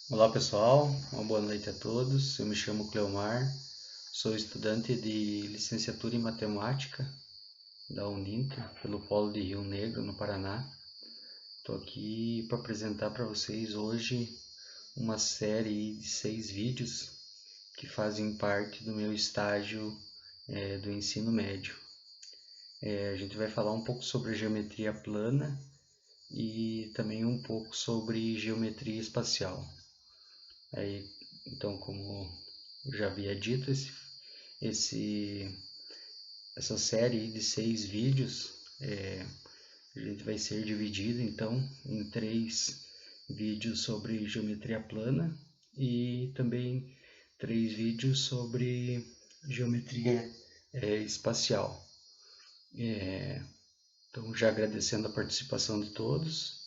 Olá pessoal, uma boa noite a todos. Eu me chamo Cleomar, sou estudante de licenciatura em matemática da Uninter, pelo Polo de Rio Negro, no Paraná. Estou aqui para apresentar para vocês hoje uma série de 6 vídeos que fazem parte do meu estágio do ensino médio. A gente vai falar um pouco sobre geometria plana e também um pouco sobre geometria espacial. Então, como eu já havia dito, essa série de 6 vídeos, a gente vai ser dividido então em 3 vídeos sobre geometria plana e também 3 vídeos sobre geometria espacial. Então, já agradecendo a participação de todos,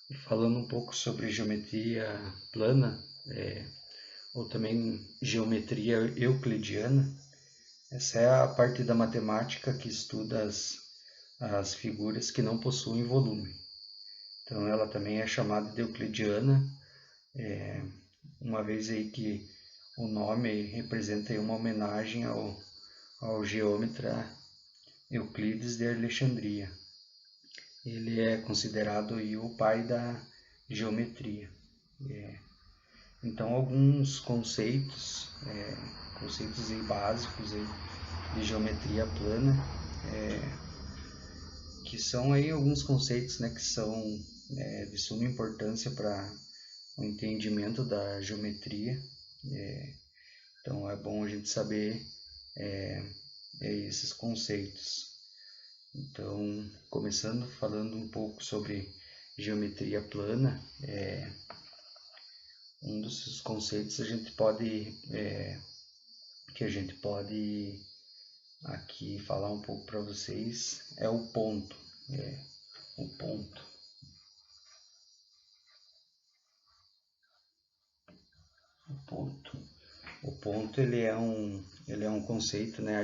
e falando um pouco sobre geometria plana, ou também geometria euclidiana. Essa é a parte da matemática que estuda as figuras que não possuem volume. Então ela também é chamada de euclidiana, uma vez aí que o nome representa aí uma homenagem ao geômetra Euclides de Alexandria. Ele é considerado aí o pai da geometria. Então alguns conceitos aí básicos aí de geometria plana, que são aí alguns conceitos, né, que são de suma importância para o entendimento da geometria. Então é bom a gente saber esses conceitos. Então, começando falando um pouco sobre geometria plana, um dos conceitos que a gente pode aqui falar um pouco para vocês é o ponto. O ponto. O ponto. O ponto ele é um conceito, né,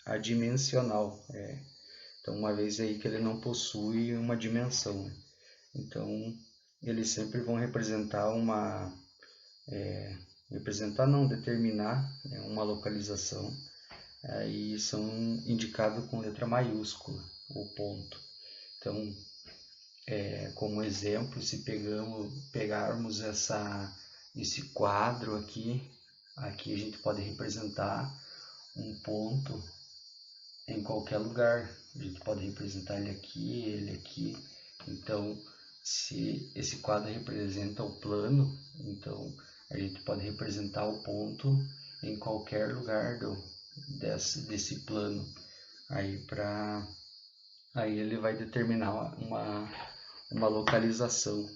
adimensional. Então, uma vez aí que ele não possui uma dimensão. Então, eles sempre vão determinar, né, uma localização. Aí são indicados com letra maiúscula, o ponto. Então, como exemplo, se pegarmos esse quadro aqui a gente pode representar um ponto em qualquer lugar. A gente pode representar ele aqui. Então, se esse quadro representa o plano, então a gente pode representar o ponto em qualquer lugar desse plano. Aí ele vai determinar uma localização.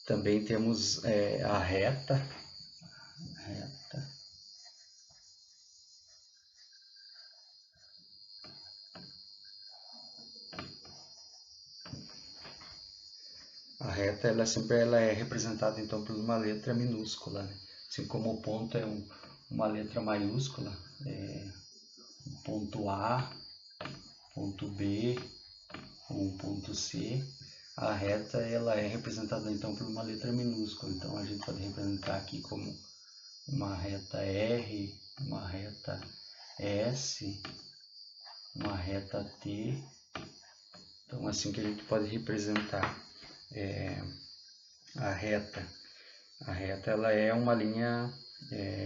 Também temos a reta. A reta ela é representada então por uma letra minúscula, né? Assim como o ponto é uma letra maiúscula, ponto A, ponto B, ou ponto C, a reta ela é representada então por uma letra minúscula. Então a gente pode representar aqui como uma reta R, uma reta S, uma reta T. Então assim que a gente pode representar a reta. A reta ela é uma linha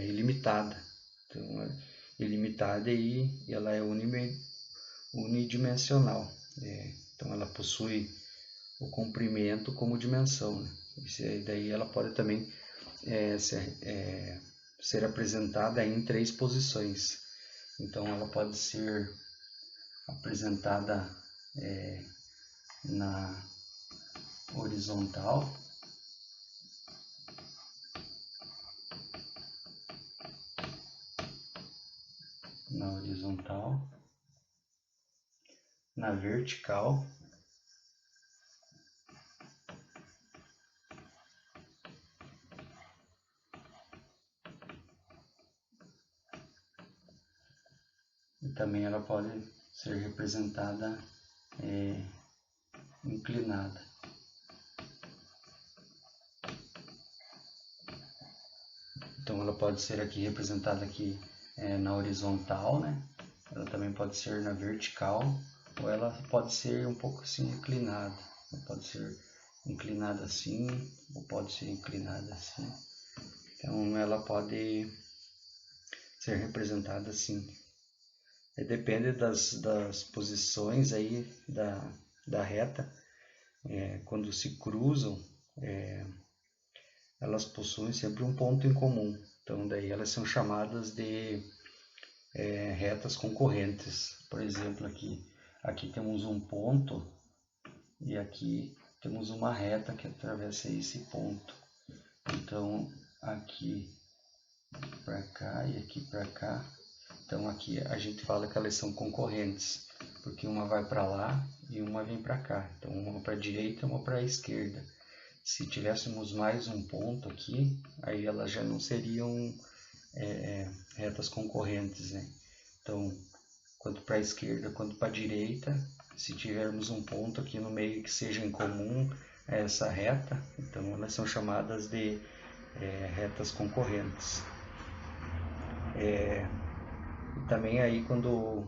ilimitada. Então, ilimitada e ela é unidimensional. Então ela possui o comprimento como dimensão, né? E daí ela pode também ser apresentada em 3 posições. Então ela pode ser apresentada na horizontal, na vertical e também ela pode ser representada inclinada. Então ela pode ser aqui representada aqui na horizontal, né? Ela também pode ser na vertical, ou ela pode ser um pouco assim inclinada. Ela pode ser inclinada assim, ou pode ser inclinada assim. Então ela pode ser representada assim. Depende das posições aí da reta. Quando se cruzam, elas possuem sempre um ponto em comum. Então daí elas são chamadas de retas concorrentes. Por exemplo, aqui temos um ponto e aqui temos uma reta que atravessa esse ponto. Então aqui para cá e aqui para cá. Então aqui a gente fala que elas são concorrentes, porque uma vai para lá e uma vem para cá. Então uma para a direita e uma para a esquerda. Se tivéssemos mais um ponto aqui, aí elas já não seriam retas concorrentes, né? Então, quanto para a esquerda quanto para a direita, se tivermos um ponto aqui no meio que seja em comum a essa reta, então elas são chamadas de retas concorrentes. Também aí quando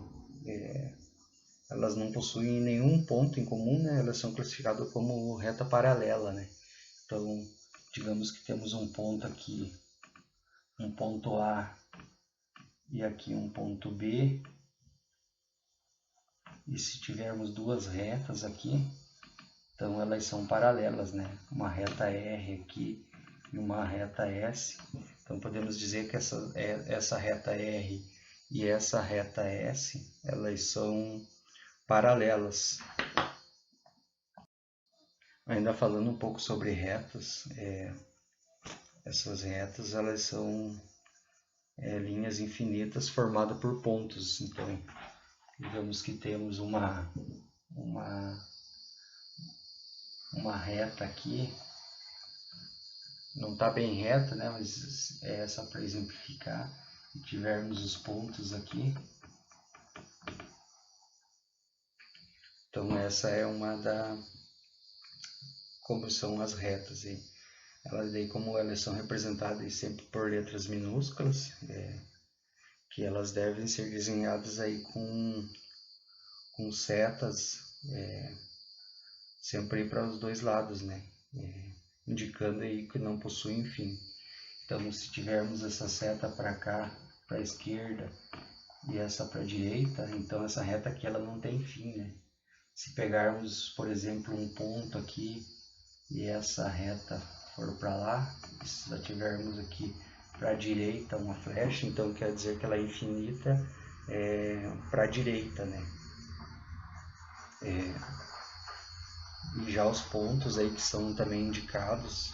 elas não possuem nenhum ponto em comum, né, elas são classificadas como reta paralela, né? Então, digamos que temos um ponto aqui, um ponto A e aqui um ponto B, e se tivermos duas retas aqui, então elas são paralelas, né? Uma reta R aqui e uma reta S. Então podemos dizer que essa reta R e essa reta S, elas são paralelas. Ainda falando um pouco sobre retas, essas retas elas são linhas infinitas formadas por pontos. Então, digamos que temos uma reta aqui, não está bem reta, né? Mas é só para exemplificar. Se tivermos os pontos aqui, então essa é como são as retas aí. Como elas são representadas sempre por letras minúsculas, que elas devem ser desenhadas aí com setas sempre para os dois lados, né? Indicando aí que não possuem fim. Então, se tivermos essa seta para cá, para a esquerda, e essa para a direita, então essa reta aqui ela não tem fim, né? Se pegarmos, por exemplo, um ponto aqui e essa reta for para lá, se já tivermos aqui para a direita uma flecha, então quer dizer que ela é infinita para a direita, né? E já os pontos aí que são também indicados,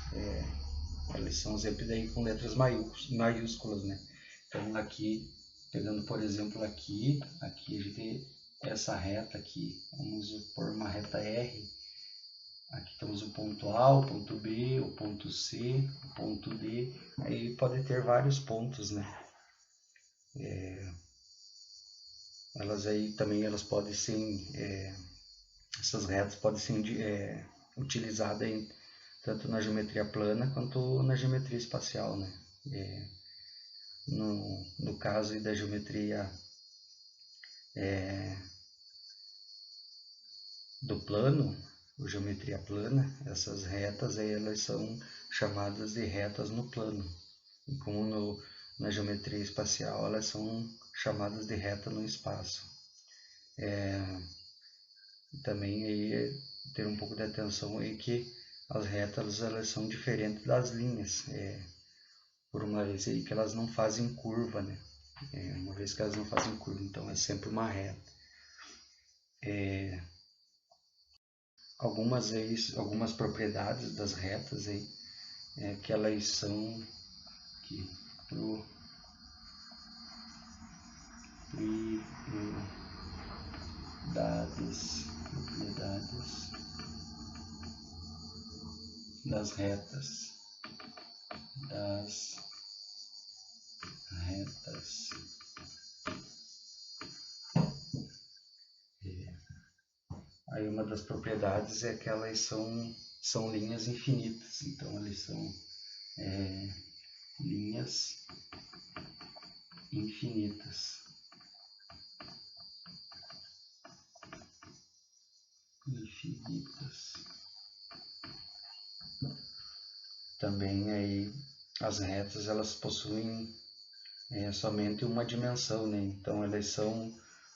eles são sempre daí com letras maiúsculas, né? Então aqui, pegando por exemplo aqui a gente tem essa reta aqui, vamos por uma reta R. Aqui temos o ponto A, o ponto B, o ponto C, o ponto D. Aí pode ter vários pontos, né? Elas podem ser, essas retas podem ser utilizadas tanto na geometria plana quanto na geometria espacial, né? No caso da geometria do plano, geometria plana, essas retas aí, elas são chamadas de retas no plano. E como na geometria espacial, elas são chamadas de reta no espaço. Também aí ter um pouco de atenção aí que as retas elas são diferentes das linhas, por uma vez aí que elas não fazem curva, né? Uma vez que elas não fazem curva, então é sempre uma reta. Algumas propriedades das retas aí, que elas são aqui, propriedades das retas. Aí uma das propriedades é que elas são linhas infinitas, então elas são linhas infinitas. Também aí as retas elas possuem somente uma dimensão, né? Então elas são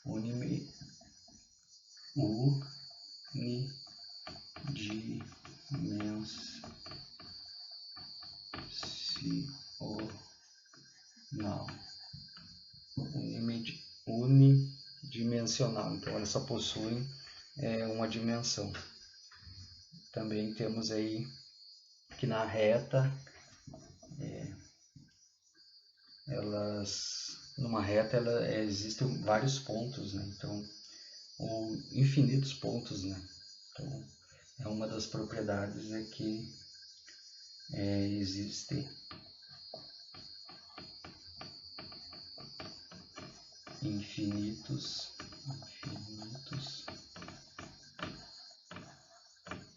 unidimensional. Unidimensional, então elas só possuem uma dimensão. Também temos aí que na reta, numa reta existem vários pontos, né? Então, ou infinitos pontos, né? Então, é uma das propriedades que existem infinitos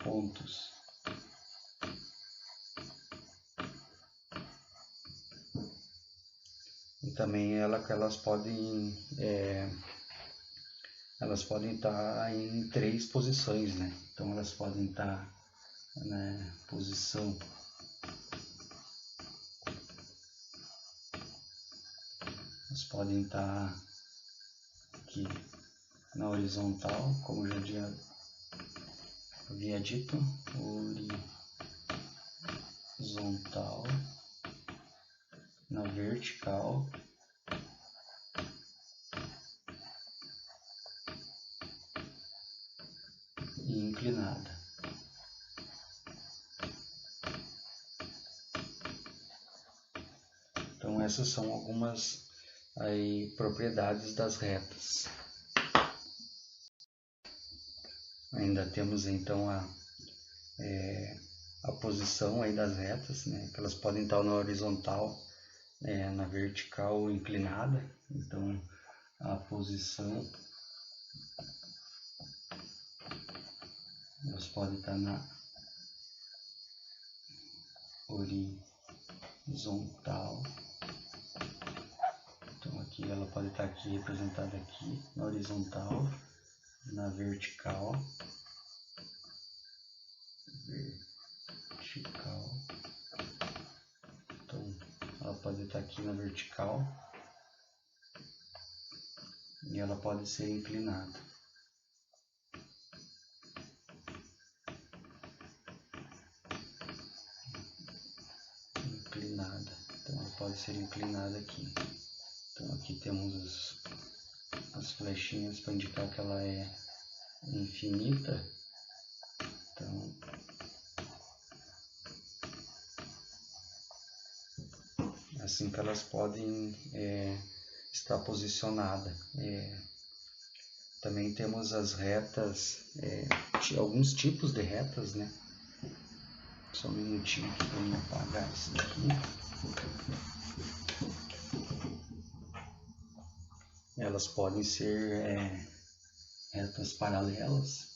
pontos. E também elas podem estar em 3 posições, né? Então elas podem estar na posição podem estar aqui na horizontal, como eu já havia dito, horizontal, na vertical e inclinada. Então essas são algumas aí propriedades das retas. Ainda temos então a posição aí das retas, né? Que elas podem estar na horizontal, na vertical ou inclinada. Então a posição elas podem estar na horizontal. Então aqui ela pode estar aqui representada aqui na horizontal, na vertical, então ela pode estar aqui na vertical e ela pode ser inclinada. Então ela pode ser inclinada aqui. Então aqui temos as flechinhas para indicar que ela é infinita. Então assim que elas podem estar posicionadas. Também temos as retas, alguns tipos de retas, né? Só um minutinho aqui para eu apagar isso daqui. Elas podem ser retas paralelas,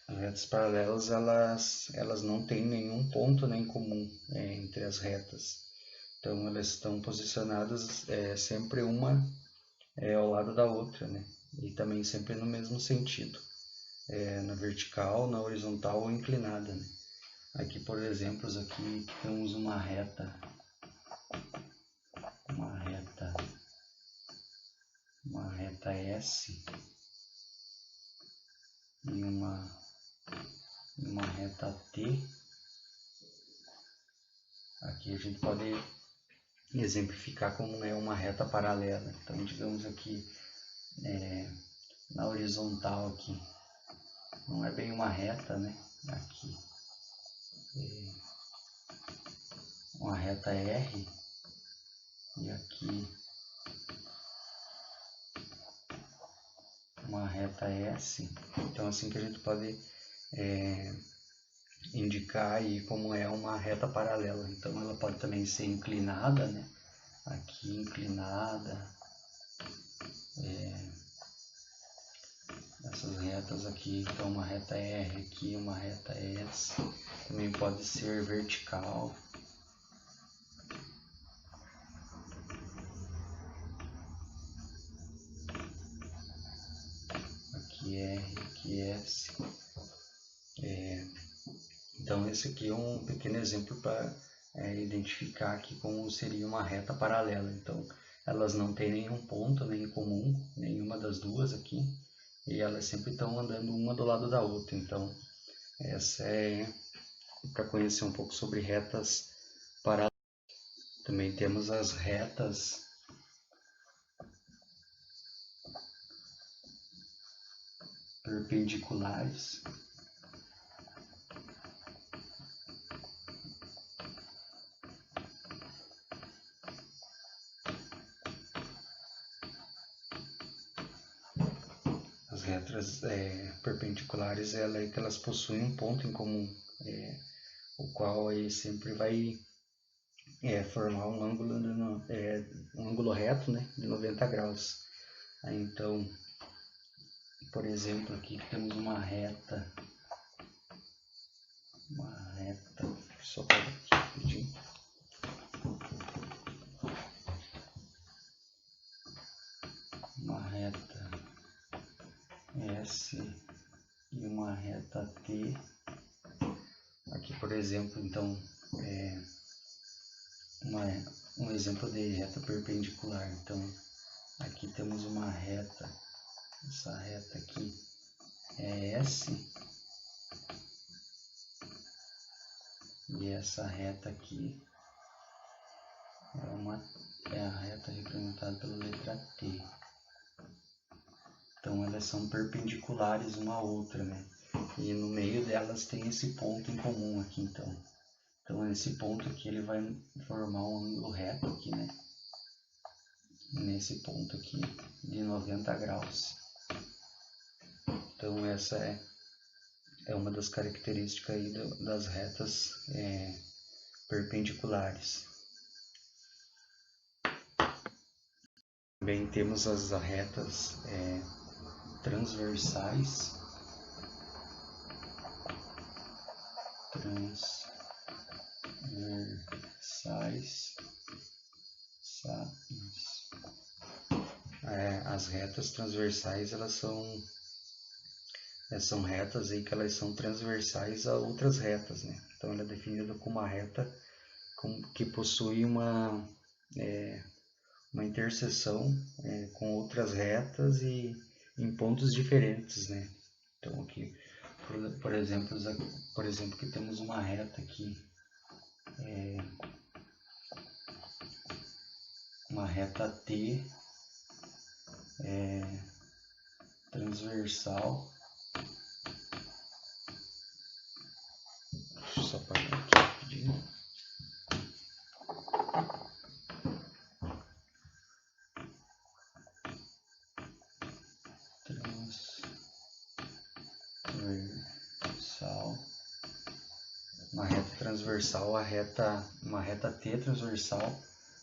As retas paralelas elas não têm nenhum ponto em comum entre as retas. Então elas estão posicionadas sempre uma ao lado da outra, né? E também sempre no mesmo sentido, na vertical, na horizontal ou inclinada, né? Aqui, por exemplo, aqui temos uma reta S e uma reta T. Aqui a gente pode exemplificar como é uma reta paralela. Então, digamos aqui na horizontal aqui, não é bem uma reta, né? Aqui uma reta R e aqui uma reta S. Então assim que a gente pode indicar aí como é uma reta paralela. Então ela pode também ser inclinada, né? Aqui inclinada, Essas retas aqui, então uma reta R aqui, uma reta S, também pode ser vertical. Aqui R, aqui S. Então esse aqui é um pequeno exemplo para identificar aqui como seria uma reta paralela. Então elas não têm nenhum ponto nem em comum, nenhuma das duas aqui, e elas sempre estão andando uma do lado da outra. Então essa é para conhecer um pouco sobre retas paralelas. Também temos as retas perpendiculares. As retas perpendiculares é que elas possuem um ponto em comum, o qual aí sempre vai formar um ângulo reto, né, de 90 graus. Aí, então, por exemplo, aqui temos uma reta, só para aqui rapidinho. Uma reta S e uma reta T. Aqui, por exemplo, então, um exemplo de reta perpendicular. Então, aqui temos uma reta, essa reta aqui é S, e essa reta aqui é a reta representada pela letra T. Então elas são perpendiculares uma à outra, né? E no meio delas tem esse ponto em comum aqui, então esse ponto aqui ele vai formar um ângulo reto aqui, né? Nesse ponto aqui de 90 graus. Então essa é uma das características aí das retas perpendiculares. Também temos as retas transversais. As retas transversais, elas são retas aí que elas são transversais a outras retas, né? Então ela é definida como uma reta que possui uma interseção com outras retas e em pontos diferentes, né? Então aqui, por exemplo, que temos uma reta aqui, uma reta T transversal. Deixa eu só apagar aqui rapidinho. Transversal. Uma reta transversal, uma reta T transversal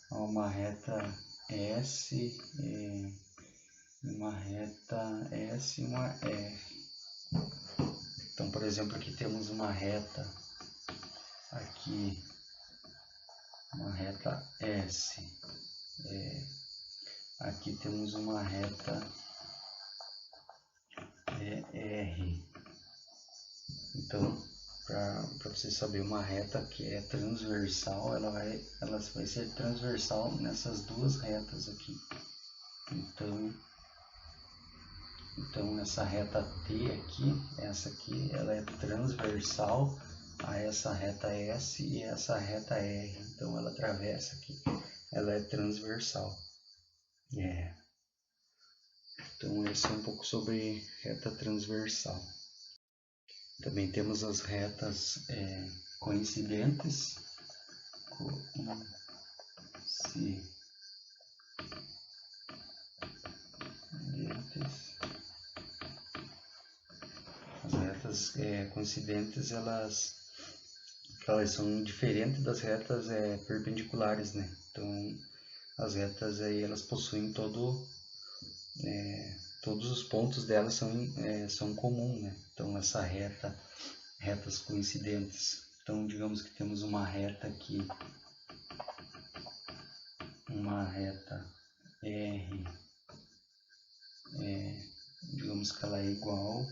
a uma reta S, uma reta S e uma R. Então, por exemplo, aqui temos uma reta aqui, uma reta S. Aqui temos uma reta R. Então, para você saber, uma reta que é transversal, ela vai ser transversal nessas duas retas aqui. Então essa reta T aqui, essa aqui, ela é transversal a essa reta S e essa reta R. Então ela atravessa aqui, ela é transversal. Então esse é um pouco sobre reta transversal. Também temos as retas coincidentes. As retas coincidentes, elas são diferentes das retas perpendiculares, né? Então as retas aí, elas possuem todos os pontos dela são comuns, né? Então essa retas coincidentes. Então digamos que temos uma reta aqui, uma reta R, digamos que ela é igual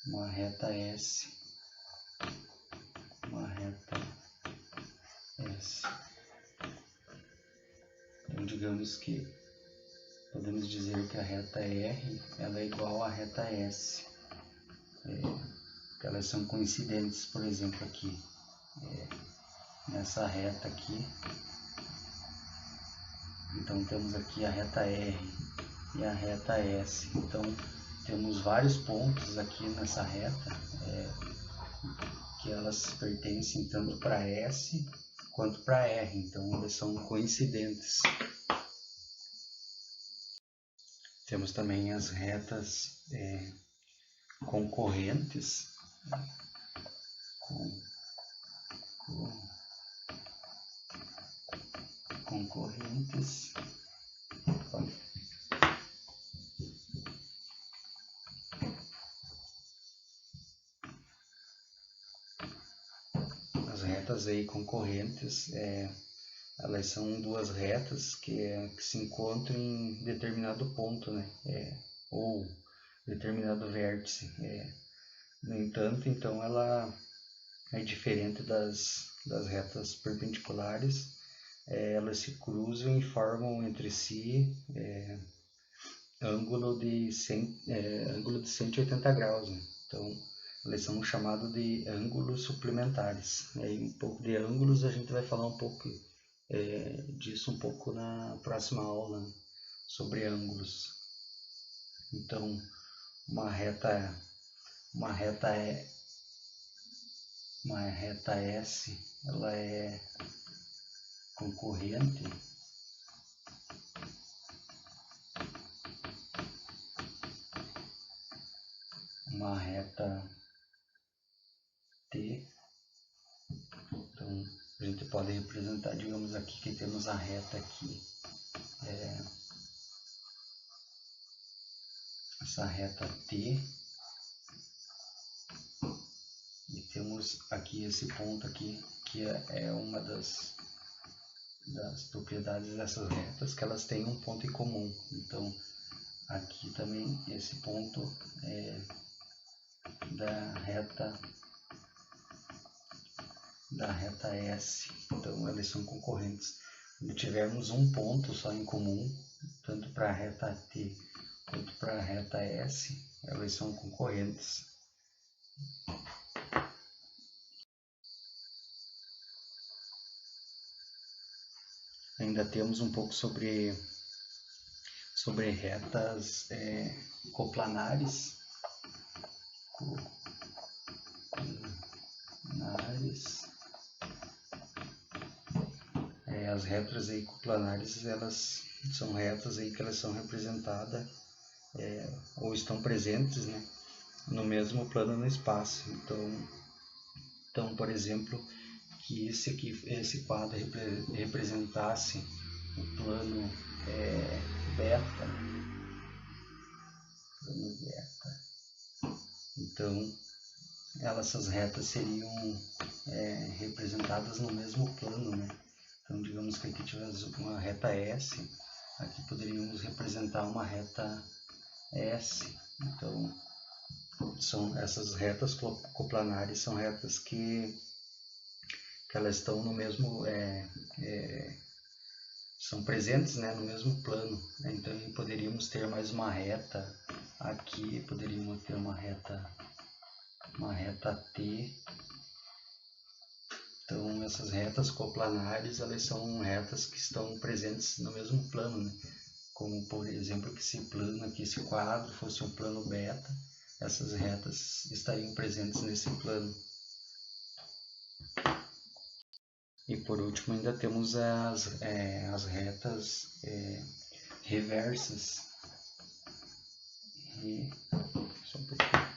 uma reta S, uma reta S. Então digamos que podemos dizer que a reta R ela é igual à reta S. Elas são coincidentes, por exemplo, aqui nessa reta aqui. Então temos aqui a reta R e a reta S. Então temos vários pontos aqui nessa reta que elas pertencem tanto para S quanto para R. Então elas são coincidentes. Temos também as retas concorrentes. Concorrentes. As retas aí concorrentes, elas são duas retas que se encontram em determinado ponto, né? Ou determinado vértice. No entanto, então ela é diferente das retas perpendiculares. Elas se cruzam e formam entre si ângulo de 180 graus, né? Então eles são chamados de ângulos suplementares. E um pouco de ângulos a gente vai falar um pouco disso um pouco na próxima aula, né? Sobre ângulos. Então uma reta S, ela é concorrente uma reta T. Então a gente pode representar, digamos aqui que temos a reta aqui, essa reta T, e temos aqui esse ponto aqui que é uma das propriedades dessas retas, que elas têm um ponto em comum. Então aqui também esse ponto é da reta S. Então elas são concorrentes. Se tivermos um ponto só em comum, tanto para a reta T quanto para a reta S, elas são concorrentes. Ainda temos um pouco sobre retas coplanares. As retas aí coplanares, elas são retas aí que elas são representadas ou estão presentes, né, no mesmo plano no espaço. Então, por exemplo, que esse quadro representasse o plano beta, então essas retas seriam representadas no mesmo plano, né? Então digamos que aqui tivemos uma reta S, aqui poderíamos representar uma reta S. Então essas retas coplanares são retas que elas estão no mesmo são presentes, né, no mesmo plano. Então poderíamos ter mais uma reta aqui, poderíamos ter uma reta T. Então essas retas coplanares, elas são retas que estão presentes no mesmo plano, né? Como por exemplo que esse plano aqui, esse quadro fosse um plano beta, essas retas estariam presentes nesse plano. E por último ainda temos as retas reversas. Só um pouquinho.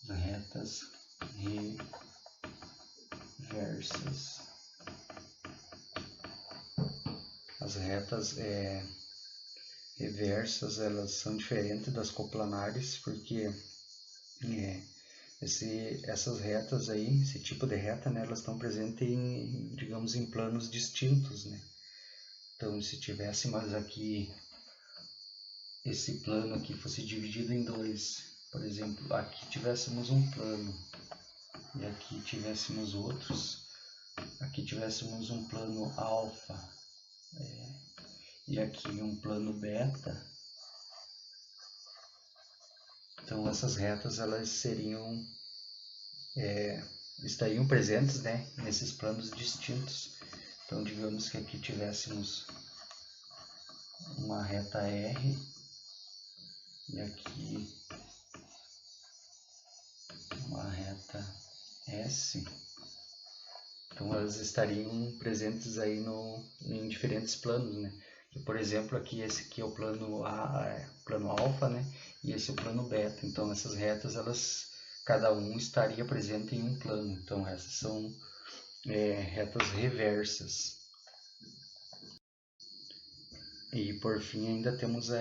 Retas reversas. as retas reversas, elas são diferentes das coplanares, porque essas retas aí, esse tipo de reta, né, elas estão presentes digamos, em planos distintos, né? Então, se tivéssemos aqui, esse plano aqui fosse dividido em dois, por exemplo, aqui tivéssemos um plano e aqui tivéssemos outros, aqui tivéssemos um plano alfa e aqui um plano beta, então essas retas elas estariam presentes, né, nesses planos distintos. Então, digamos que aqui tivéssemos uma reta R e aqui uma reta S. Então, elas estariam presentes aí em diferentes planos, né? E, por exemplo, aqui esse aqui é o plano plano alfa, né? E esse é o plano beta. Então, essas retas, cada um estaria presente em um plano. Então, essas são retas reversas. E por fim ainda temos a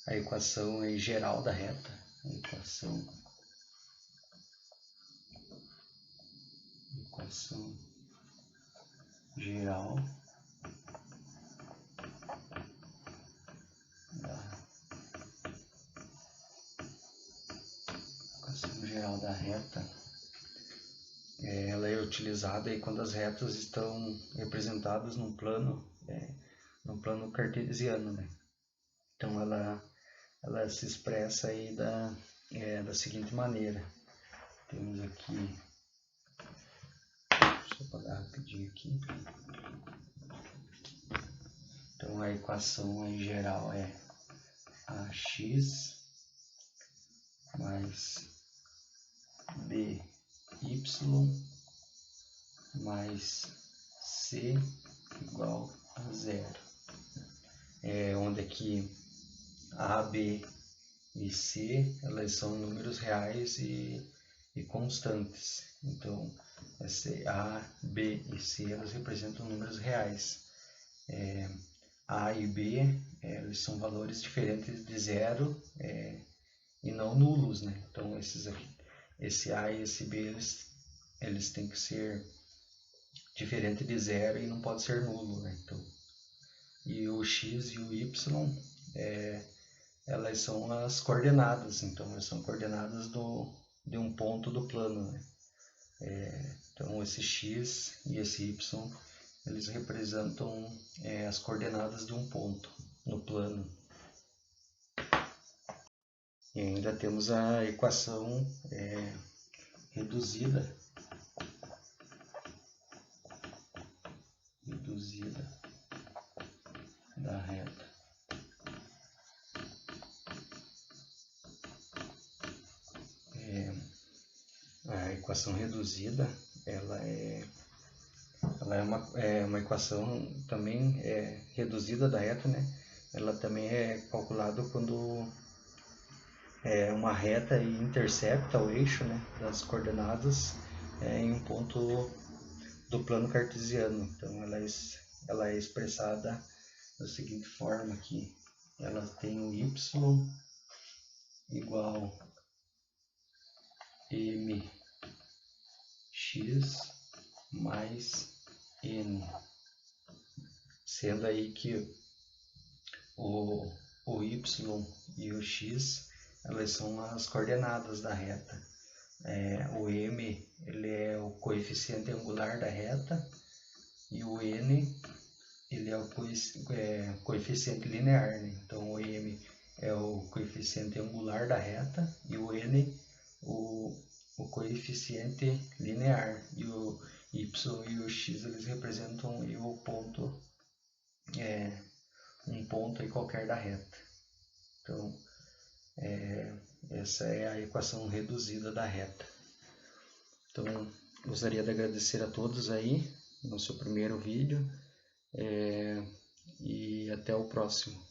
equação geral da reta. A equação geral da reta. Ela é utilizada aí quando as retas estão representadas num plano cartesiano, né? Então ela se expressa aí da seguinte maneira. Temos aqui, deixa eu apagar rapidinho aqui. Então a equação em geral é ax mais by mais c igual a zero. Onde aqui a, b e c elas são números reais e constantes. Então, a, b e c elas representam números reais. A e b eles são valores diferentes de zero e não nulos, né? Então, esse a e esse b eles têm que ser diferente de zero e não pode ser nulo, né? Então, e o x e o y elas são as coordenadas, então elas são coordenadas de um ponto do plano, né? Então esse x e esse y eles representam as coordenadas de um ponto no plano. E ainda temos a equação reduzida da reta. A equação reduzida, ela é uma equação também reduzida da reta, né? Ela também é calculada quando uma reta intercepta o eixo, né, das coordenadas em um ponto do plano cartesiano. Então ela é expressada da seguinte forma aqui. Ela tem o y igual mx mais n, sendo aí que o y e o x elas são as coordenadas da reta. O m ele é o coeficiente angular da reta e o n ele é o coeficiente linear, né? Então o m é o coeficiente angular da reta e o n o coeficiente linear, e o y e o x eles representam o ponto, um ponto aí qualquer da reta. Então essa é a equação reduzida da reta. Então gostaria de agradecer a todos aí no seu primeiro vídeo e até o próximo.